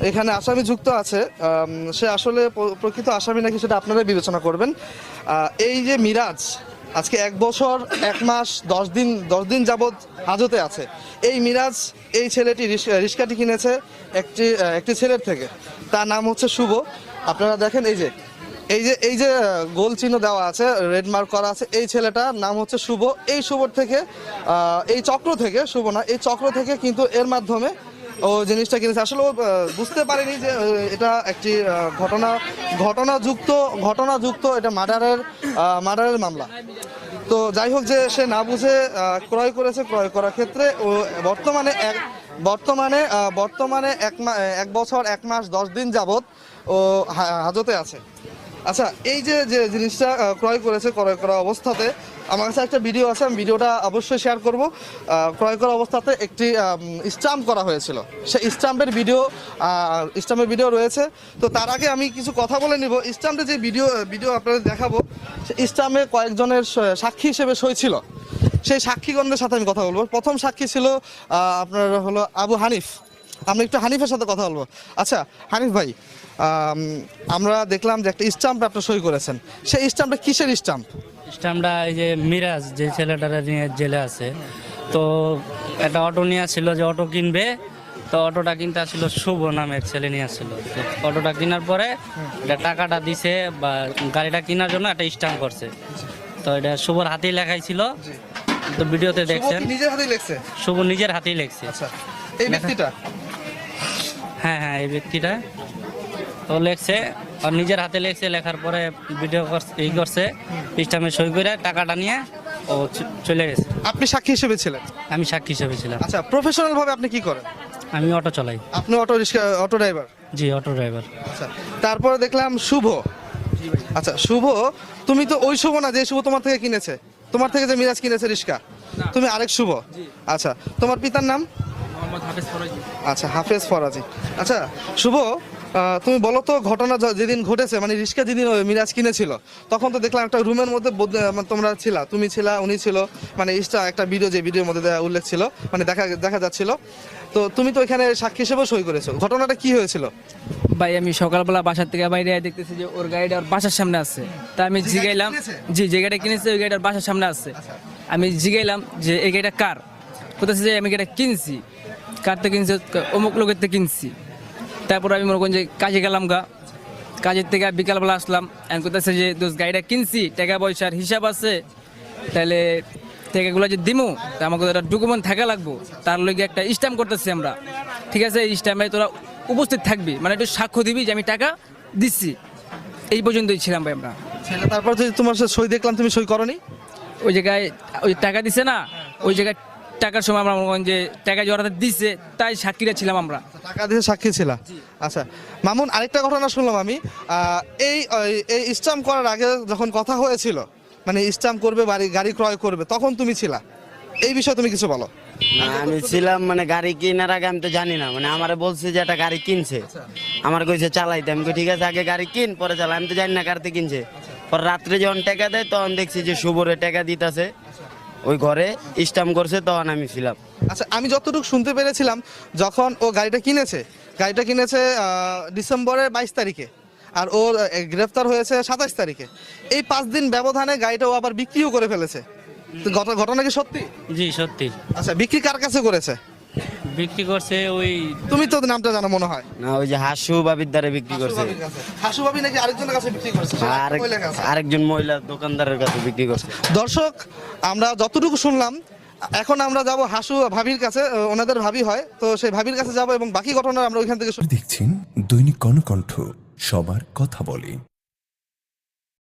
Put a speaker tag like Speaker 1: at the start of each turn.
Speaker 1: এখানে আসামি যুক্ত আছে, সে আসলে প্রকৃত আসামি নাকি সেটা আপনারাই বিবেচনা করবেন। এই যে মিরাজ আজকে 1 বছর 1 মাস 10 দিন যাবৎ হাজতে আছে। এই মিরাজ, এই ছেলেটি রিস্কাটি কিনেছে একটি ছেলের থেকে, তার নাম হচ্ছে শুভ। আপনারা দেখেন এই যে গোল চিহ্ন দেওয়া আছে, রেড মার্ক করা আছে, এই ছেলেটার নাম হচ্ছে শুভ। এই শুভর থেকে এই চক্র থেকে, শুভ না, এই চক্র থেকে কিন্তু এর মাধ্যমে ও জিনিসটা কিনেছে। আসলে ও বুঝতে পারেনি যে এটা একটি ঘটনাযুক্ত এটা মার্ডারের মামলা। তো যাই হোক, যে সে না বুঝে ক্রয় করেছে, ক্রয় করার ক্ষেত্রে ও বর্তমানে 1 বছর 1 মাস 10 দিন যাবৎ ও হাজতে আছে। আচ্ছা, এই যে জিনিসটা ক্রয় করা অবস্থাতে আমার কাছে একটা ভিডিও আছে, আমি ভিডিওটা অবশ্যই শেয়ার করব। ক্রয় করা অবস্থাতে একটি স্টাম্প করা হয়েছিল, সেই স্টাম্পের ভিডিও রয়েছে। তো তার আগে আমি কিছু কথা বলে নিব। স্টাম্পে যে ভিডিও আপনাদের দেখাবো, সেই স্টাম্পে কয়েকজনের সাক্ষী হিসেবে সই ছিল। সেই সাক্ষীগণদের সাথে আমি কথা বলবো। প্রথম সাক্ষী ছিল আপনার হলো আবু হানিফ। আমরা একটু হানিফের সাথে কথা বলবো। আচ্ছা হানিফ ভাই, আমরা দেখলাম যে একটা স্টাম্পে আপনি সই করেছেন, সেই স্টাম্পটা কিসের স্টাম্প?
Speaker 2: স্টাম্পটা এই যে মিরাজ, যে ছেলেটারা নিয়ে জেলে আছে, তো একটা অটো নিয়ে আসছিল যে অটো কিনবে। তো অটোটা কিনতে আসছিল শুভ নামের ছেলে নিয়ে আসছিল। তো অটোটা কেনার পরে এটা টাকাটা দিছে বা গাড়িটা কেনার জন্য একটা স্টাম্প করছে। তো এটা শুভর হাতেই লেখাই ছিল। তো ভিডিওতে দেখছেন
Speaker 1: নিজের হাতেই লিখছে,
Speaker 2: শুভ নিজের হাতেই লিখছে।
Speaker 1: আচ্ছা, এই ব্যক্তিটা?
Speaker 2: হ্যাঁ, এই ব্যক্তিটা তো লেখছে আর নিজের হাতে লেখছে। লেখার পরে ভিডিও করছে, স্টাম্পে সই করে টাকাটা নিয়ে ও চলে গেছে।
Speaker 1: আপনি সাক্ষী হিসেবে ছিলেন?
Speaker 2: আমি সাক্ষী হিসেবে ছিলাম।
Speaker 1: আচ্ছা, প্রফেশনাল ভাবে আপনি কি করেন?
Speaker 2: আমি অটো চালাই।
Speaker 1: আপনি অটো ড্রাইভার?
Speaker 2: জি, অটো ড্রাইভার।
Speaker 1: আচ্ছা, তারপরে দেখলাম শুভ। আচ্ছা শুভ, তুমি তো ওই শুভ না যে শুভ তোমার থেকে কিনেছে, তোমার থেকে যে মিরাজ কিনেছে রিস্কা, তুমি আরেক শুভ। আচ্ছা, তোমার পিতার নাম? আচ্ছা, হাফেজ ফরাজি। আচ্ছা শুভ, তুমি বলো তো, ঘটনা যেদিন ঘটেছে, মানে রিস্কা যেদিন মিরাজ কিনেছিল, তখন তো দেখলাম একটা রুমের মধ্যে তোমরা ছিলা, তুমি ছিলা, উনি ছিল, মানে একটা ভিডিওর মধ্যে উল্লেখ ছিল, মানে দেখা যাচ্ছিল। তো তুমি তো এখানে সাক্ষী হিসেবেও সই করেছো, ঘটনাটা কি হয়েছিল?
Speaker 3: ভাই আমি সকালবেলা বাসার থেকে বাইরে দেখতেছি যে ওর গাড়িটা ওর বাসার সামনে আছে। তা আমি জিগাইলাম, জি যে গাড়িটা কিনেছে ওই গাড়িটার বাসার সামনে আছে। আমি জিগাইলাম যে এই গাড়িটা কার, কোথাছে যে আমি গাড়িটা কিনছি, কার থেকে কিনছি, অমুক লোকের থেকে কিনছি। তারপর আমি মনে করেন যে কাজে গেলাম কাজের থেকে বিকালবেলা আসলাম, আমি কোথাছে যে দোষ গাড়িটা কিনছি, টাকা পয়সার হিসাব আছে, তাহলে টাকাগুলো যে দিমু তা আমাকে একটা ডকুমেন্ট থাকা লাগবো, তার লগে একটা স্ট্যাম্প করতেছি আমরা। ঠিক আছে, এই স্ট্যাম্পে তোরা উপস্থিত থাকবি, মানে একটু সাক্ষ্য দিবি যে আমি টাকা দিচ্ছি। এই পর্যন্তই ছিলাম ভাই আমরা।
Speaker 1: তারপর যে তোমার সাথে সই দেখলাম, তুমি সই করনি?
Speaker 3: ওই জায়গায় ওই টাকা দিছে না, ওই জায়গায় টাকার সময় আমরা মনে করেন যে টাকা জড়াতে দিচ্ছে, তাই সাক্ষীরা ছিলাম আমরা।
Speaker 1: টাকা দিয়ে সাক্ষী ছিলা? আচ্ছা মামুন, আরেকটা ঘটনা শুনলাম আমি, এই স্টাম্প করার আগে যখন কথা হয়েছিল, মানে স্টাম্প করবে, গাড়ি ক্রয় করবে, তখন তুমি ছিলা, এই বিষয়ে তুমি কিছু বলো।
Speaker 4: আমি ছিলাম, মানে গাড়ি কেনার আগে আমি তো জানি না, মানে আমারে বলছে যে একটা গাড়ি কিনছে, আমার কইছে চালাইতে। আমি ঠিক আছে আগে গাড়ি কিন পরে চালাই, আমি তো জানি না কারতে কিনছে। পরে রাত্রে যখন টাকা দেয় তখন দেখছি যে শুভরে টাকা দিতেছে, ওই ঘরে স্টাম্প করছে, তখন আমি ছিলাম।
Speaker 1: আচ্ছা, আমি যতটুকু শুনতে পেরেছিলাম, যখন ও গাড়িটা কিনেছে ডিসেম্বরের 22 তারিখে, আর ও গ্রেফতার হয়েছে 27 তারিখে। এই 5 দিন ব্যবধানে গাড়িটা ও আবার বিক্রিও করে ফেলেছে। তো ঘটনা কি সত্যি?
Speaker 2: জি সত্যি।
Speaker 1: আচ্ছা, বিক্রি কার কাছে করেছে?
Speaker 2: বিক্রি করছে ওই,
Speaker 1: তুমি তো নামটা জানো মনে হয়।
Speaker 4: না, ওই যে হাসু বাবির দ্বারে বিক্রি করছে।
Speaker 1: হাসু ভাবি নাকি আরেকজনের কাছে বিক্রি করছে?
Speaker 4: আরেকজন মহিলা দোকানদারের কাছে বিক্রি করছে।
Speaker 1: দর্শক, আমরা যতটুকু শুনলাম, এখন আমরা যাব হাসু ভাবির কাছে, ওনাদের ভাবি হয়, তো সেই ভাবির কাছে যাব এবং বাকি ঘটনা আমরা ওইখান থেকে
Speaker 5: দেখছেন দৈনিক কর্ণকণ্ঠ, সবার কথা বলে।